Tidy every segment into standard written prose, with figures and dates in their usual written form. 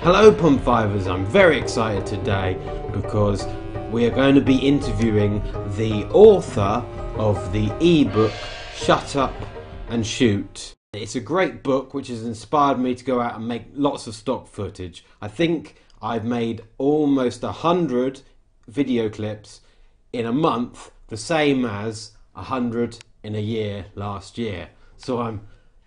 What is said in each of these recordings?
Hello Pond5ers, I'm very excited today because we are going to be interviewing the author of the ebook Shut Up and Shoot. It's a great book which has inspired me to go out and make lots of stock footage. I think I've made almost 100 video clips in a month, the same as 100 in a year last year. So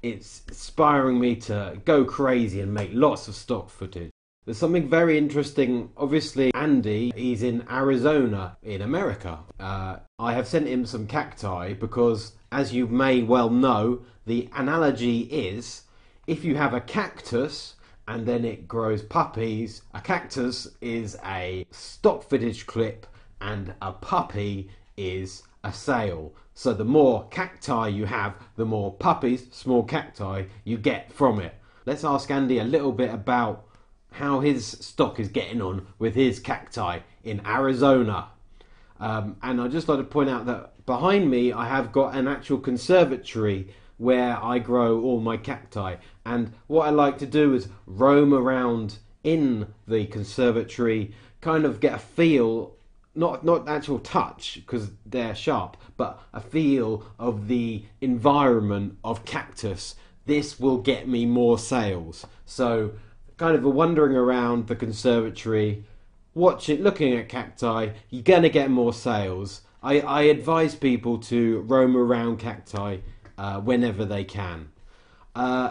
it's inspiring me to go crazy and make lots of stock footage. There's something very interesting. Obviously, Andy, he's in Arizona in America. I have sent him some cacti because, as you may well know, the analogy is if you have a cactus and then it grows puppies, a cactus is a stock footage clip and a puppy is a sale. So the more cacti you have, the more puppies, small cacti, you get from it. Let's ask Andy a little bit about how his stock is getting on with his cacti in Arizona. And I'd just like to point out that behind me I have got an actual conservatory where I grow all my cacti. And what I like to do is roam around in the conservatory, kind of get a feel, not actual touch because they're sharp, but a feel of the environment of cactus. This will get me more sales. So kind of a wandering around the conservatory, looking at cacti, you're going to get more sales. I advise people to roam around cacti whenever they can.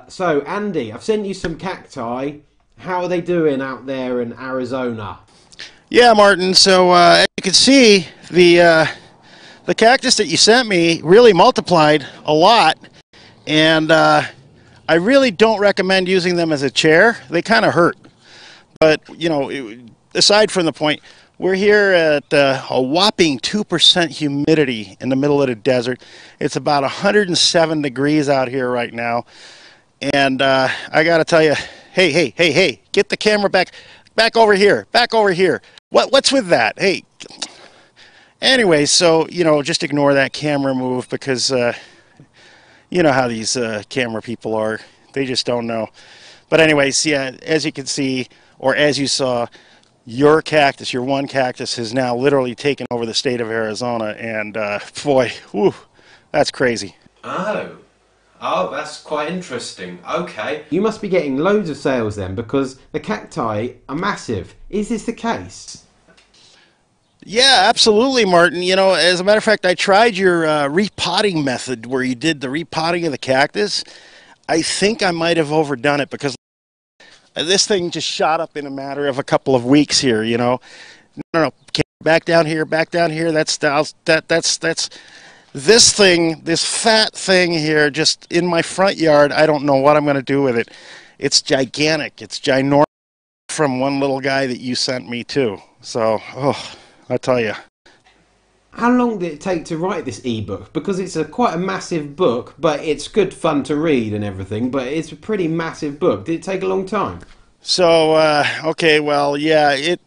So Andy, I've sent you some cacti. How are they doing out there in Arizona? Yeah, Martin, so as you can see, the cactus that you sent me really multiplied a lot, and I really don't recommend using them as a chair. They kind of hurt. But, you know, aside from the point, we're here at a whopping 2% humidity in the middle of the desert. It's about 107 degrees out here right now. And I got to tell you, hey, get the camera back over here, What's with that? Hey. Anyway, so, you know, just ignore that camera move because you know how these camera people are. They just don't know. But anyways, yeah, as you can see, or as you saw, your cactus, your one cactus, has now literally taken over the state of Arizona. And boy, whew, that's crazy. Oh, that's quite interesting. Okay. You must be getting loads of sales then because the cacti are massive. Is this the case? Yeah, absolutely, Martin. You know, as a matter of fact, I tried your repotting method where you did the repotting of the cactus. I think I might have overdone it because this thing just shot up in a matter of a couple of weeks here, you know. No, back down here. That's this thing, this fat thing here just in my front yard. I don't know what I'm going to do with it. It's gigantic. It's ginormous from one little guy that you sent me too. So, I tell you. How long did it take to write this ebook? Because it's quite a massive book, but it's good fun to read and everything, but it's a pretty massive book. Did it take a long time? So, okay, well, yeah, it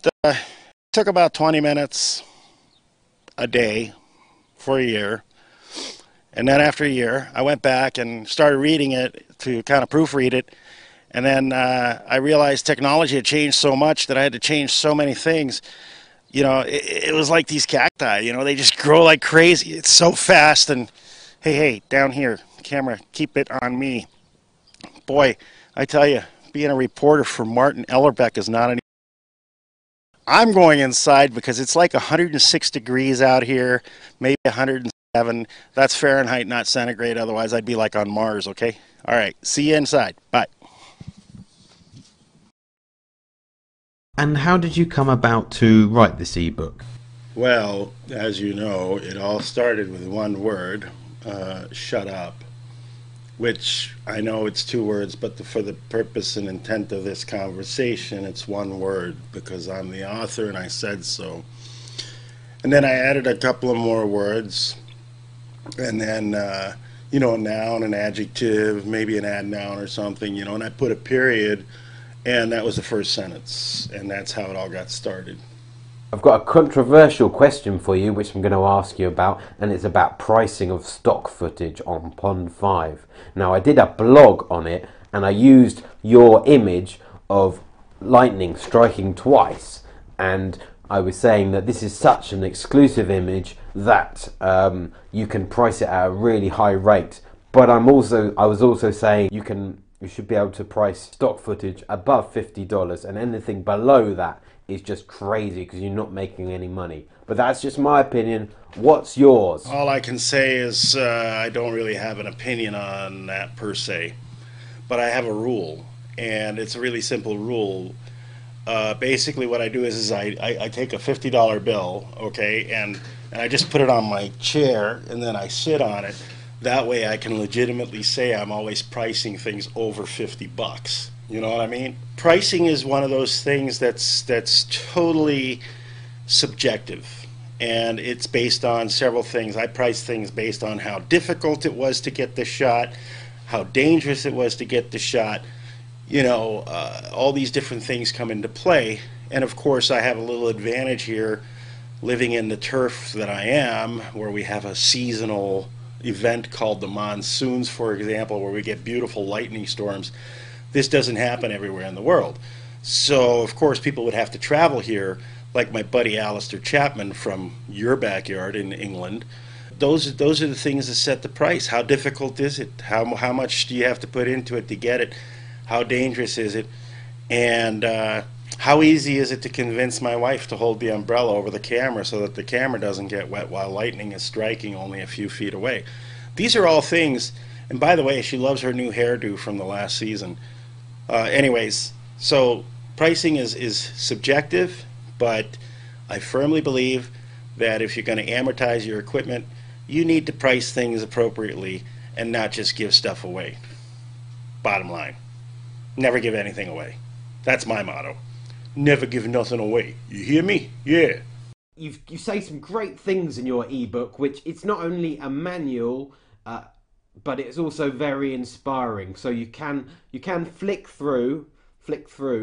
took about 20 minutes a day for a year. And then after a year, I went back and started reading it to kind of proofread it. And then I realized technology had changed so much that I had to change so many things. You know, it was like these cacti, you know, they just grow like crazy. It's so fast. And hey, down here, camera, keep it on me. Boy, I tell you, being a reporter for Martin Ellerbeck is not an. I'm going inside because it's like 106 degrees out here, maybe 107. That's Fahrenheit, not centigrade. Otherwise, I'd be like on Mars, okay? All right, see you inside. Bye. And how did you come about to write this ebook? Well, as you know, it all started with one word, shut up, which I know it's two words, but for the purpose and intent of this conversation, it's one word because I'm the author and I said so. And then I added a couple of more words, and then, you know, a noun, an adjective, maybe an adnoun or something, you know, and I put a period. And that was the first sentence, and that's how it all got started. I've got a controversial question for you, which I'm going to ask you about, and it's about pricing of stock footage on Pond5. Now, I did a blog on it, and I used your image of lightning striking twice, and I was saying that this is such an exclusive image that you can price it at a really high rate. But I was also saying you should be able to price stock footage above $50, and anything below that is just crazy because you're not making any money. But that's just my opinion. What's yours? All I can say is I don't really have an opinion on that per se, but I have a rule, and it's a really simple rule. Basically what I do is I take a $50 bill, okay, and I just put it on my chair, and then I sit on it. That way I can legitimately say I'm always pricing things over $50. You know what I mean? Pricing is one of those things that's totally subjective, and it's based on several things. I price things based on how difficult it was to get the shot, how dangerous it was to get the shot. You know, all these different things come into play, and of course I have a little advantage here living in the turf that I am, where we have a seasonal event called the monsoons, for example, where we get beautiful lightning storms. This doesn't happen everywhere in the world. So of course people would have to travel here, like my buddy Alistair Chapman from your backyard in England. Those are the things that set the price. How difficult is it? How much do you have to put into it to get it? How dangerous is it? And how easy is it to convince my wife to hold the umbrella over the camera so that the camera doesn't get wet while lightning is striking only a few feet away? These are all things, and by the way, she loves her new hairdo from the last season. Anyways, so pricing is subjective, but I firmly believe that if you're going to amortize your equipment, you need to price things appropriately and not just give stuff away. Bottom line. Never give anything away. That's my motto. Never give nothing away. You hear me? Yeah. You say some great things in your ebook, which it's not only a manual, but it's also very inspiring. So you can flick through,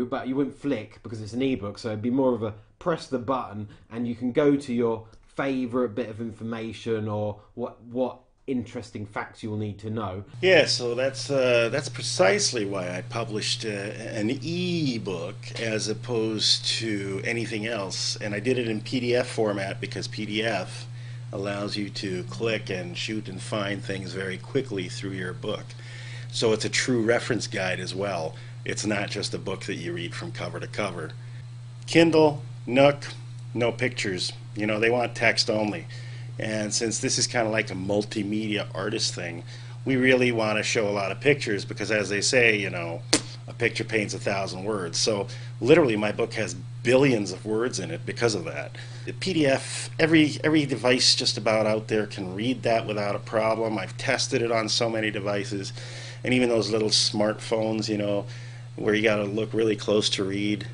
but you wouldn't flick because it's an ebook. So it'd be more of a press the button, and you can go to your favourite bit of information or what interesting facts you'll need to know. Yeah, so that's precisely why I published an e-book as opposed to anything else, and I did it in PDF format because PDF allows you to click and shoot and find things very quickly through your book. So it's a true reference guide as well. It's not just a book that you read from cover to cover. Kindle, Nook, no pictures. You know, they want text only. And since this is kind of like a multimedia artist thing, we really want to show a lot of pictures because, as they say, you know, a picture paints 1,000 words. So literally my book has billions of words in it because of that. The PDF, every device just about out there can read that without a problem. I've tested it on so many devices, and even those little smartphones, you know, where you got to look really close to read.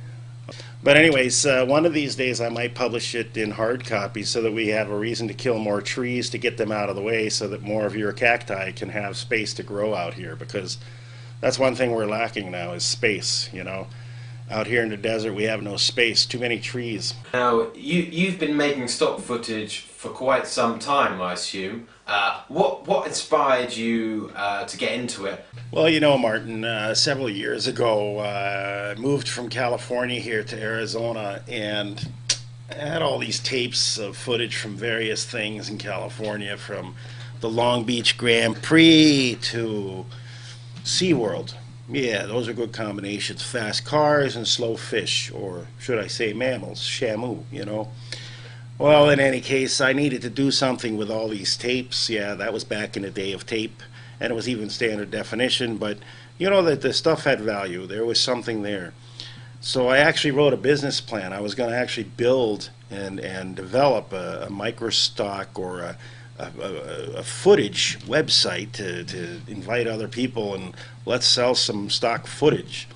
But anyways, one of these days I might publish it in hard copy so that we have a reason to kill more trees to get them out of the way so that more of your cacti can have space to grow out here, because that's one thing we're lacking now is space, you know. Out here in the desert we have no space, too many trees. Now, you've been making stock footage for quite some time, I assume. What inspired you to get into it? Well, you know, Martin, several years ago I moved from California here to Arizona, and I had all these tapes of footage from various things in California, from the Long Beach Grand Prix to SeaWorld. Yeah, those are good combinations. Fast cars and slow fish, or should I say mammals, shamu, you know. Well, in any case, I needed to do something with all these tapes. Yeah, that was back in the day of tape, and it was even standard definition, but you know that the stuff had value. There was something there. So I actually wrote a business plan. I was going to actually build and develop a microstock or a footage website to invite other people and let's sell some stock footage.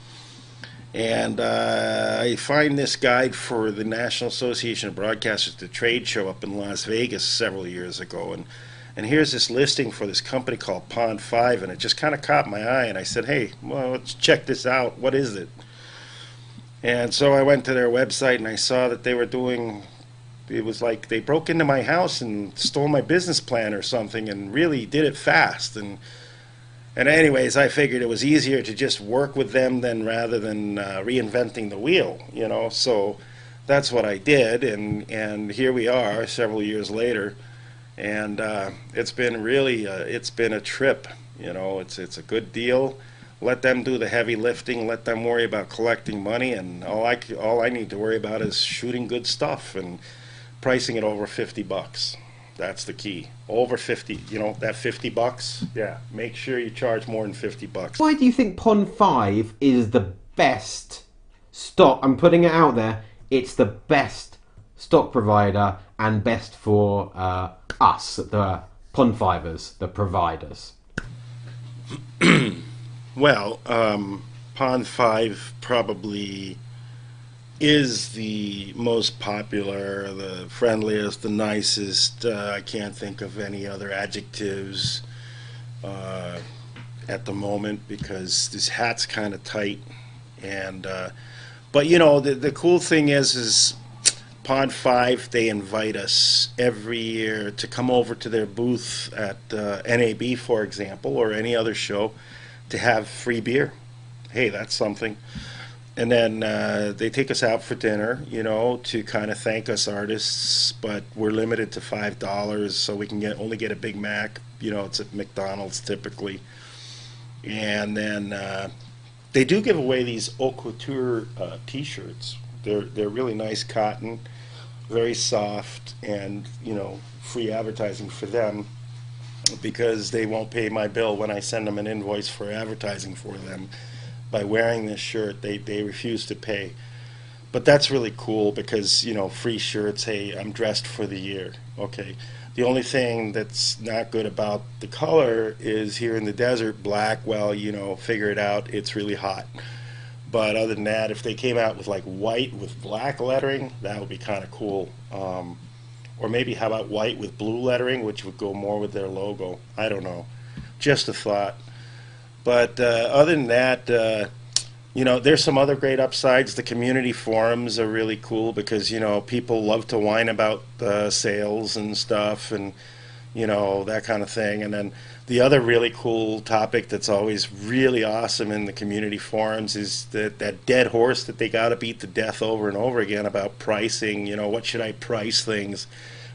And I find this guide for the National Association of Broadcasters, the trade show up in Las Vegas several years ago, and here's this listing for this company called Pond5, and it just kind of caught my eye, and I said, hey, well, let's check this out. What is it? And so I went to their website and I saw that they were doing, it was like they broke into my house and stole my business plan or something, and really did it fast. And And anyways, I figured it was easier to just work with them than rather than reinventing the wheel, you know. So that's what I did, and here we are several years later, and it's been really it's been a trip, you know. It's a good deal. Let them do the heavy lifting. Let them worry about collecting money, and all I need to worry about is shooting good stuff and pricing it over $50. That's the key. Over 50, you know, that $50. Yeah, make sure you charge more than $50. Why do you think Pond5 is the best stock? I'm putting it out there. It's the best stock provider and best for us, the Pond5ers, the providers. Well, Pond5 probably is the most popular, the friendliest, the nicest. I can't think of any other adjectives at the moment because this hat's kind of tight. And but you know, the cool thing is Pond5, they invite us every year to come over to their booth at NAB, for example, or any other show, to have free beer. Hey, that's something. And then they take us out for dinner, you know, to kind of thank us artists, but we're limited to $5, so we can only get a Big Mac. You know, it's at McDonald's typically. And then they do give away these haute couture T-shirts. They're really nice cotton, very soft, and, you know, free advertising for them, because they won't pay my bill when I send them an invoice for advertising for them. By wearing this shirt, they refuse to pay. But that's really cool because, you know, free shirts, hey, I'm dressed for the year. Okay. The only thing that's not good about the color is here in the desert, black, well, you know, figure it out, it's really hot. But other than that, if they came out with like white with black lettering, that would be kind of cool. Or maybe how about white with blue lettering, which would go more with their logo. I don't know. Just a thought. But other than that, you know, there's some other great upsides. The community forums are really cool because, you know, people love to whine about sales and stuff and, you know, that kind of thing. And then the other really cool topic that's always really awesome in the community forums is that dead horse that they got to beat to death over and over again about pricing. You know, what should I price things,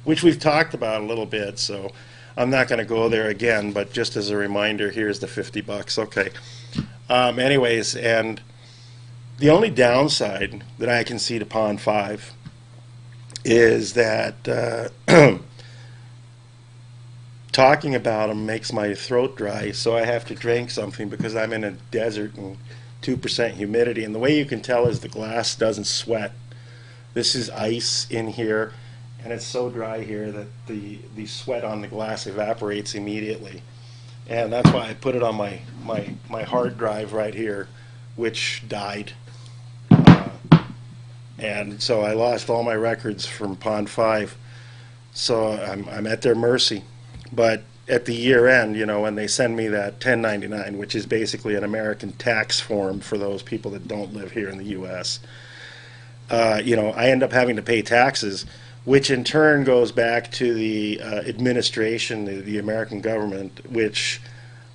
which we've talked about a little bit. So I'm not going to go there again, but just as a reminder, here's the $50. Okay. Anyways, and the only downside that I can see to Pond5 is that talking about them makes my throat dry, so I have to drink something because I'm in a desert and 2% humidity. And the way you can tell is the glass doesn't sweat. This is ice in here, and it's so dry here that the sweat on the glass evaporates immediately. And that's why I put it on my hard drive right here, which died. And so I lost all my records from Pond5. So I'm at their mercy. But at the year end, you know, when they send me that 1099, which is basically an American tax form for those people that don't live here in the U.S., you know, I end up having to pay taxes, which in turn goes back to the administration, the American government, which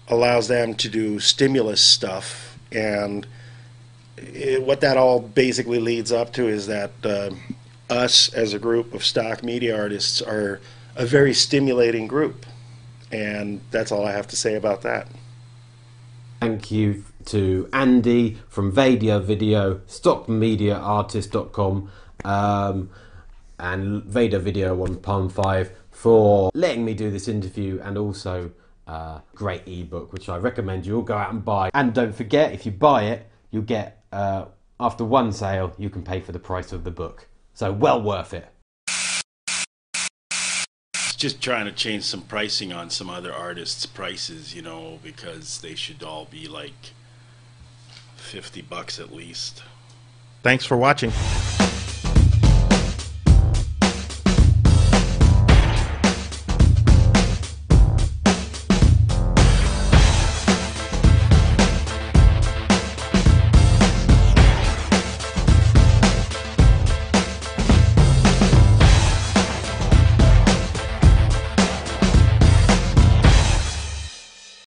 allows them to do stimulus stuff. And what that all basically leads up to is that us as a group of stock media artists are a very stimulating group. And that's all I have to say about that. Thank you to Andy from Vadervideo, stockmediaartist.com, and Vadervideo on Pond5 for letting me do this interview, and also great ebook, which I recommend you all go out and buy. And don't forget, if you buy it, you'll get, after one sale, you can pay for the price of the book. So well worth it. Just trying to change some pricing on some other artists' prices, you know, because they should all be like $50 at least. Thanks for watching.